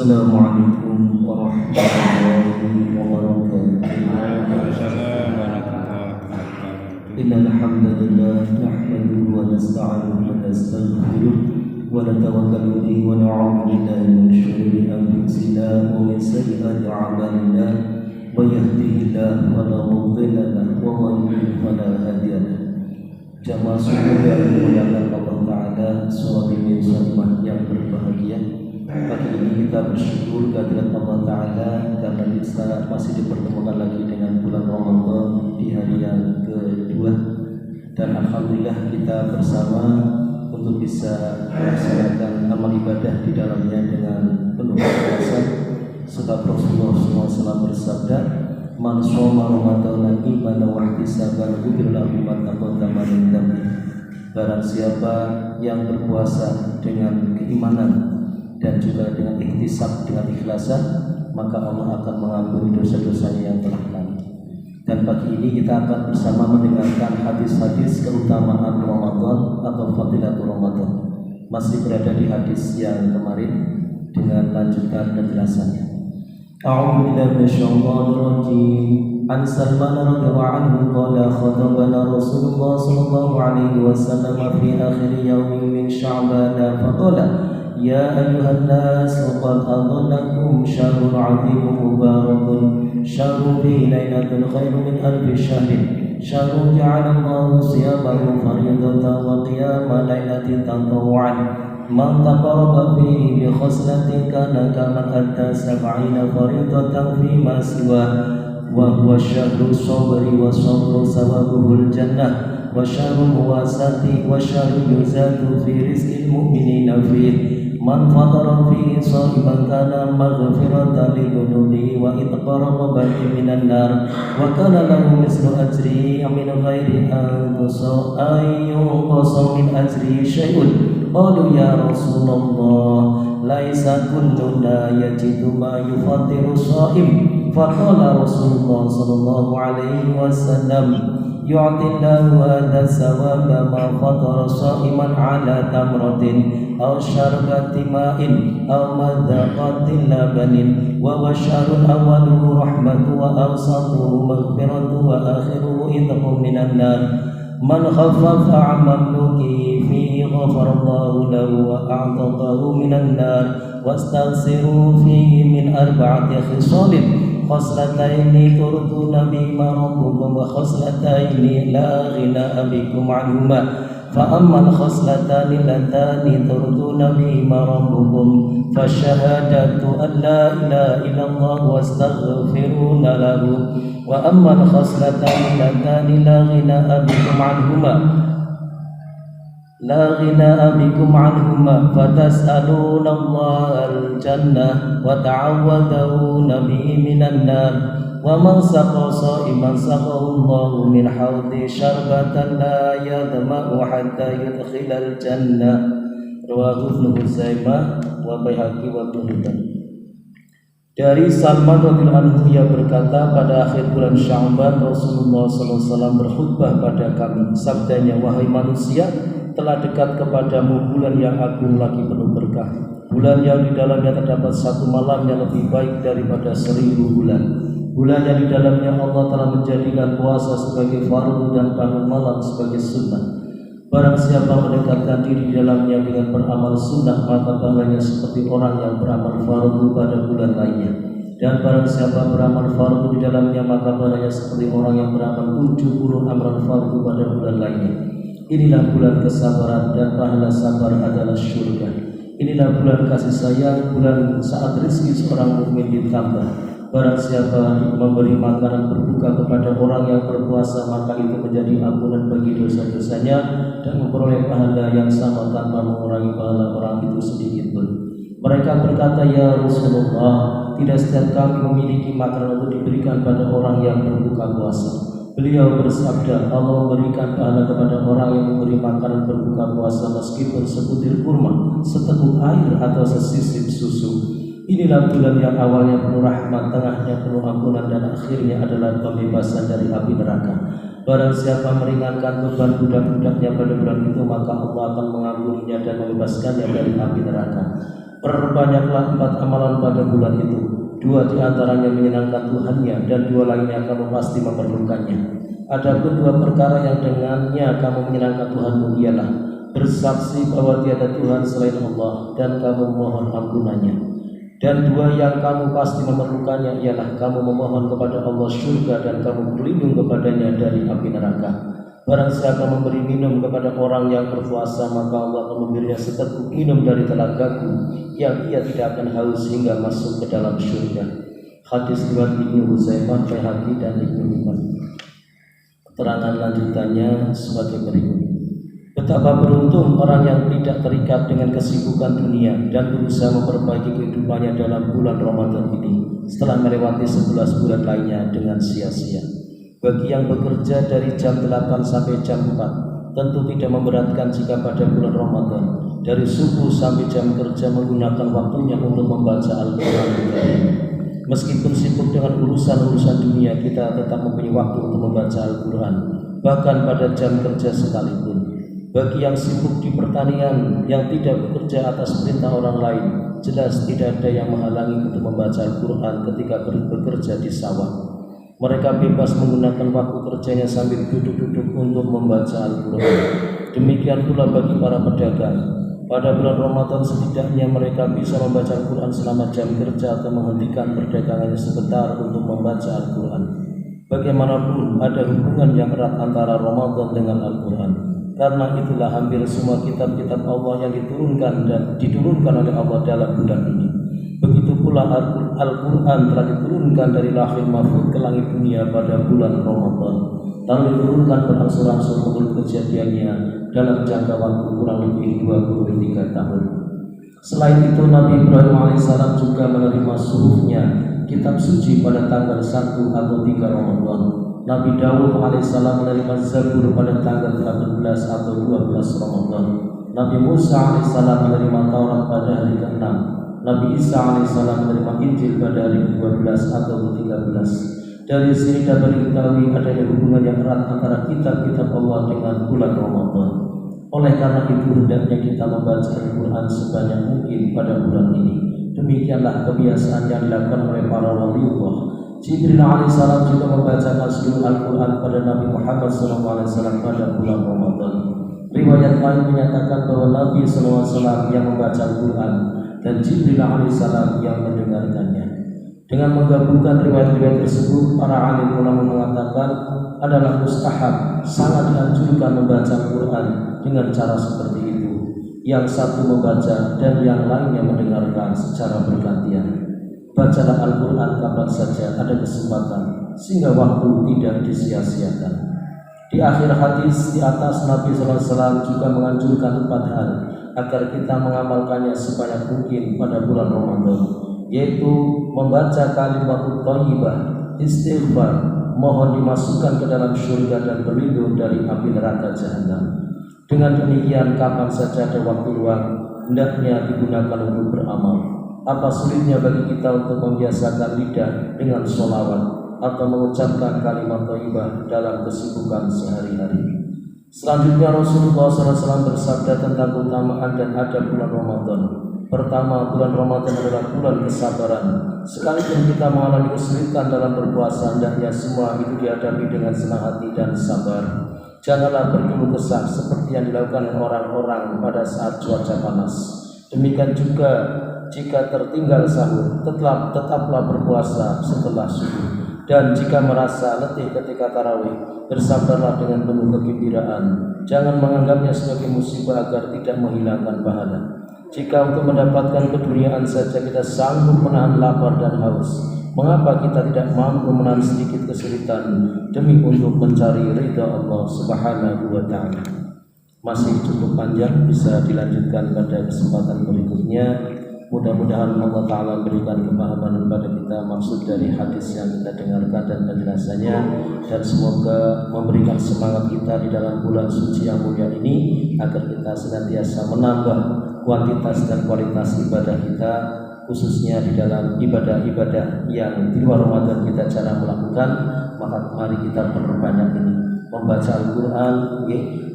Assalamualaikum warahmatullahi wabarakatuh. Innal hamdalillah nahmaduhu wa nasta'inuhu wa nastaghfiruh wa natawakkalu alayhi wa na'udzu billahi min shururi anfusina wa min sayyiati a'malina may yahdihillahu fala mudilla lahu wa may yudlil fala hadiya lahu. Jamaah subuh yang dimuliakan Allah Ta'ala, suami muslimah yang berbahagia. Pagi ini kita bersyukur kehadirat Allah Ta'ala karena kita masih dipertemukan lagi dengan bulan Ramadan di hari yang kedua. Dan Alhamdulillah kita bersama untuk bisa melaksanakan amal ibadah di dalamnya dengan penuh keikhlasan. Sebab Rasulullah SAW bersabda, "Man shoma Ramadhana imanan wa ihtisaban ghufira lahu ma taqaddama min dhanbi." Barang siapa yang berpuasa dengan keimanan dan juga dengan ihtisab, dengan ikhlasan, maka Allah akan mengampuni dosa-dosanya yang telah lalu. Dan pagi ini kita akan bersama mendengarkan hadis-hadis keutamaan Ramadan atau fadilatul Ramadan. Masih berada di hadis yang kemarin dengan lanjutan penjelasannya. A'udzu billahi minasyaitonir rajim. An Salman radhiyallahu anhu qala khatabana Rasulullah sallallahu alaihi wasallam fi akhir yaumin min Sya'ban faqala يا أيها الناس قد أضلكم شهر عظيم مبارك شهر فيه ليلة خير من ألف شهر شهر جعل الله صيامه فريضة وقيام ليلة تطوعا من تقرب فيه بخصلة كان كمن أدى 70 فريضة فيما سواه وهو شهر الصبر والصبر ثوابه الجنة وشهر المواساة وشهر يزاد في رزق المؤمنين فيه Man fatara fihi sha'iman kana maghfiratan li dhunubihi wa itqara bani minan nar wa kana lahu mislu ajri min ghairi an yunqasa min ajri syai'un. Qalu ya Rasulullah laisa kulluna yajidu ma yufatiru sha'im. Faqala Rasulullah sallallahu alaihi wasallam yu'tillahu hadha sawaba ma fatara sha'iman ala tamratin aw syarbati ma'in aw madaqatin labanin wa wasyarul awaluhu rahmatu wa awsatuhu maghfiratu wa akhiruhu itqu minan nar. Man khaffafa 'an mamlukihi fihi ghafarallahu lahu wa a'taqahu minan nar wastaghsiru fihi min arba'ati khisalin khoslataini turduna bima rabbukum wa khoslataini la ghina bikum anhuma fa ammal khoslatani latani turduna bima rabbukum fa syahadatu an la ilaha illallah wa astaghfiruna lahu wa ammal khoslatani latani la ghina bikum anhuma la ghina bikum anhuma fatas'aluna Allah al-jannah wa ta'awwaduna bihi minan nar wa man saqa sha'iman saqahu Allah min hawdi syarbatan la yadma'u hatta yudkhilal jannah. Rawahu Ibnu Huzaimah wa Baihaqi wa Tirmidzi. Dari Salman radhiyallahu anhu yang berkata, pada akhir bulan Sya'ban Rasulullah SAW berkhutbah pada kami. Sabdanya, wahai manusia, telah dekat kepadamu bulan yang agung lagi penuh berkah, bulan yang di dalamnya terdapat satu malam yang lebih baik daripada 1000 bulan, bulan yang di dalamnya Allah telah menjadikan puasa sebagai fardu dan bangun malam sebagai sunnah. Barang siapa mendekatkan diri di dalamnya dengan beramal sunnah, maka pahalanya seperti orang yang beramal fardu pada bulan lainnya. Dan barang siapa beramal fardu di dalamnya, maka pahalanya seperti orang yang beramal 70 amalan fardu pada bulan lainnya. Inilah bulan kesabaran dan pahala sabar adalah syurga. Inilah bulan kasih sayang, bulan saat rezeki seorang mukmin ditambah. Barang siapa memberi makanan berbuka kepada orang yang berpuasa, maka itu menjadi ampunan bagi dosa-dosanya dan memperoleh pahala yang sama tanpa mengurangi pahala orang itu sedikit pun. Mereka berkata, ya Rasulullah, tidak setiap kami memiliki makanan untuk diberikan pada orang yang berbuka puasa. Beliau bersabda, Allah memberikan pahala kepada orang yang memberi makanan berbuka puasa meskipun sebutir kurma, seteguk air atau sesisip susu. Inilah bulan yang awalnya penuh rahmat, tengahnya penuh ampunan, dan akhirnya adalah pembebasan dari api neraka. Barang siapa meringankan beban budak-budaknya pada bulan itu, maka Allah akan mengampuninya dan membebaskannya dari api neraka. Perbanyaklah 4 amalan pada bulan itu. 2 di antaranya menyenangkan Tuhannya, dan 2 lainnya kamu pasti memerlukannya. Adapun 2 perkara yang dengannya kamu menyenangkan Tuhanmu ialah bersaksi bahwa tiada Tuhan selain Allah dan kamu mohon ampunannya. Dan 2 yang kamu pasti memerlukannya ialah kamu memohon kepada Allah syurga dan kamu berlindung kepadanya dari api neraka. Barang siapa memberi minum kepada orang yang berpuasa, maka Allah akan memberinya seteguk minum dari telagaku yang ia tidak akan haus hingga masuk ke dalam syurga. Hadis riwayat Ibnu Huzaimah, Baihaqi dan Ibnu Hibban. Keterangan lanjutannya sebagai berikut. Betapa beruntung orang yang tidak terikat dengan kesibukan dunia dan berusaha memperbaiki kehidupannya dalam bulan Ramadan ini setelah melewati 11 bulan lainnya dengan sia-sia. Bagi yang bekerja dari jam 8 sampai jam 4 tentu tidak memberatkan jika pada bulan Ramadan dari subuh sampai jam kerja menggunakan waktunya untuk membaca Al-Quran. Meskipun sibuk dengan urusan-urusan dunia, kita tetap mempunyai waktu untuk membaca Al-Quran, bahkan pada jam kerja sekalipun. Bagi yang sibuk di pertanian, yang tidak bekerja atas perintah orang lain, jelas tidak ada yang menghalangi untuk membaca Al-Quran ketika bekerja di sawah. Mereka bebas menggunakan waktu kerjanya sambil duduk-duduk untuk membaca Al-Quran. Demikian pula bagi para pedagang. Pada bulan Ramadan setidaknya mereka bisa membaca Al-Quran selama jam kerja atau menghentikan perdagangannya sebentar untuk membaca Al-Quran. Bagaimanapun ada hubungan yang erat antara Ramadan dengan Al-Quran. Karena itulah hampir semua kitab-kitab Allah yang diturunkan oleh Allah dalam bulan ini. Begitu pula Al-Quran telah diturunkan dari lahir mahfuz ke langit dunia pada bulan Ramadan, lalu diturunkan berangsur-angsur menurut kejadiannya dalam jangka waktu kurang lebih 23 tahun. Selain itu, Nabi Ibrahim AS juga menerima suruhnya kitab suci pada tanggal 1 atau 3 Ramadan. Nabi Dawud AS menerima Zabur pada tanggal 18 atau 12 Ramadan. Nabi Musa AS menerima Taurat pada hari ke-6. Nabi Isa AS menerima Injil pada hari ke-12 atau ke-13. Dari sini dapat diketahui adanya hubungan yang erat antara kitab-kitab Allah dengan bulan Ramadan. Oleh karena itu hendaknya kita membaca Al-Quran sebanyak mungkin pada bulan ini. Demikianlah kebiasaan yang dilakukan oleh para waliullah. Jibril AS juga membacakan seluruh Al-Quran pada Nabi Muhammad SAW pada bulan Ramadan. Riwayat lain menyatakan bahwa Nabi SAW yang membaca Al-Quran dan Jibril AS yang mendengarkannya. Dengan menggabungkan riwayat-riwayat tersebut, para alim ulama mengatakan adalah mustahab, sangat dianjurkan membaca Al-Quran dengan cara seperti itu. Yang satu membaca dan yang lainnya mendengarkan secara bergantian. Bacalah Al-Quran kapan saja ada kesempatan, sehingga waktu tidak disia-siakan. Di akhir hadis di atas, Nabi SAW juga menganjurkan 4 hal agar kita mengamalkannya sebanyak mungkin pada bulan Ramadan, yaitu membaca kalimat thayyibah, istighfar, mohon dimasukkan ke dalam syurga dan berlindung dari api neraka jahanam. Dengan demikian, kapan saja ada waktu luang, hendaknya digunakan untuk beramal. Apa sulitnya bagi kita untuk membiasakan lidah dengan sholawat atau mengucapkan kalimat thayyibah dalam kesibukan sehari-hari. Selanjutnya Rasulullah SAW bersabda tentang keutamaan dan adab bulan Ramadan. Pertama, bulan Ramadan adalah bulan kesabaran. Sekalipun kita mengalami kesulitan dalam berpuasa, hendaknya semua itu dihadapi dengan senang hati dan sabar. Janganlah berkeluh kesah seperti yang dilakukan orang-orang pada saat cuaca panas. Demikian juga jika tertinggal sahur, tetaplah berpuasa setelah subuh. Dan jika merasa letih ketika tarawih, bersabarlah dengan penuh kegembiraan. Jangan menganggapnya sebagai musibah agar tidak menghilangkan pahala. Jika untuk mendapatkan keduniaan saja kita sanggup menahan lapar dan haus, mengapa kita tidak mampu menahan sedikit kesulitan demi untuk mencari ridha Allah Subhanahu wa Ta'ala? Masih cukup panjang, bisa dilanjutkan pada kesempatan berikutnya. Mudah-mudahan Allah Ta'ala berikan kepahaman kepada kita maksud dari hadis yang kita dengarkan dan penjelasannya, dan semoga memberikan semangat kita di dalam bulan suci yang mulia ini agar kita senantiasa menambah kuantitas dan kualitas ibadah kita, khususnya di dalam ibadah-ibadah yang di luar Ramadan kita jarang melakukan. Maka mari kita perbanyak ini. membaca Al-Quran,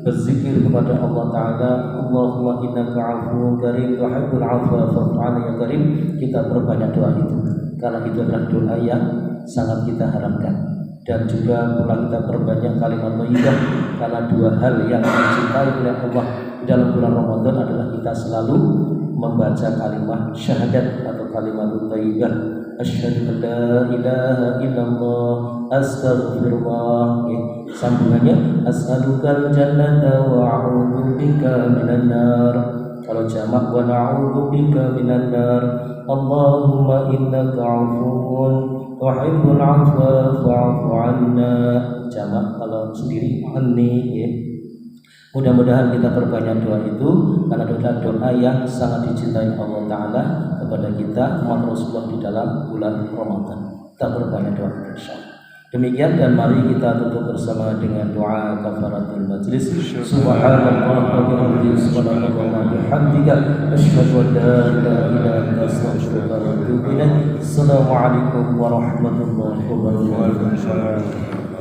berzikir kepada Allah Ta'ala. Allahumma innaka afuwwun karim tuhibbul afwa fa'fu 'anna ya karim. Kita perbanyak doa itu karena itu adalah doa yang sangat kita harapkan. Dan juga pula kita perbanyak kalimat thayyibah karena dua hal yang dicintai oleh Allah di dalam bulan Ramadan adalah kita selalu membaca kalimat syahadat atau kalimat thayyibah. Asyhadu an la ilaha illallah astaghfirullah. Sambungannya as'alukal jannata wa a'udzu bika minan nar. Kalau jamak wa na'udzu bika minan nar. Allahumma innaka 'afuwwun tuhibbul 'afwa fa'fu 'anna. Jamak kalau sendiri anni. Mudah-mudahan kita perbanyak doa itu karena doa yang sangat dicintai Allah Ta'ala kepada kita umat Rasulullah di dalam bulan Ramadan. Kita perbanyak doa insyaallah. Demikian, dan mari kita tutup bersama dengan doa kafaratul majlis. Subhanallah wa bihamdihi subhanallahi wa bihamdihi asyhadu an la ilaha illa anta astaghfiruka wa atubu ilaik. Assalamualaikum warahmatullahi wabarakatuh.